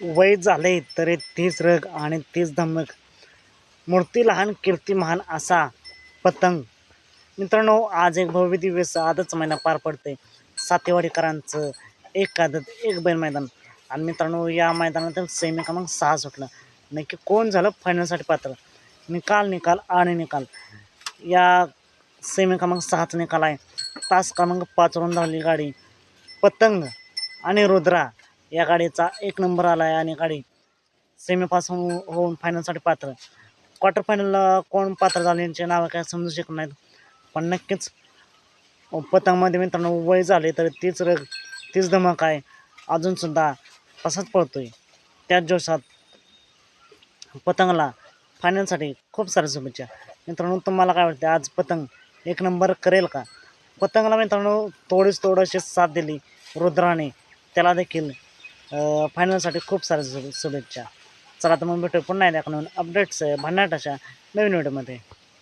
वय झाले तरी तीच रग आणि तीच धमक, मूर्ती लहान कीर्ती महान असा पतंग. मित्रांनो, आज एक भव्य दिव्य आजच महिना पार पडते. सातेवाडीकरांचं एक आदत एक बैल मैदान. आणि मित्रांनो, या मैदानातील सेमी क्रमांक 6 सुटला. नक्की कोण झालं फायनलसाठी पात्र? निकाल आणि निकाल. या सेमी क्रमांक 6चा निकाल आहे. तास क्रमांक 5 वरून धावली गाडी पतंग आणि रुद्रा. या गाडीचा 1 नंबर आला आहे आणि गाडी सेमीपासून होऊन फायनलसाठी पात्र. क्वार्टर फायनलला कोण पात्र झाले यांचे नावं काय समजू शकत नाहीत, पण नक्कीच पतंगमध्ये मित्रांनो वय झाले तर तीच रग तीच धमक आहे. अजूनसुद्धा तसाच पळतोय. त्याच जोशात पतंगला फायनलसाठी खूप साऱ्या शुभेच्छा. मित्रांनो, तुम्हाला काय वाटते, आज पतंग 1 नंबर करेल का? पतंगला मित्रांनो थोडीशी साथ दिली रुद्राने, त्याला देखील फायनलसाठी खूप साऱ्या शुभेच्छा. चला तर मग भेटू पुन्हा एकदा नवीन अपडेट्स भन्नाट अशा नवीन व्हिडिओमध्ये.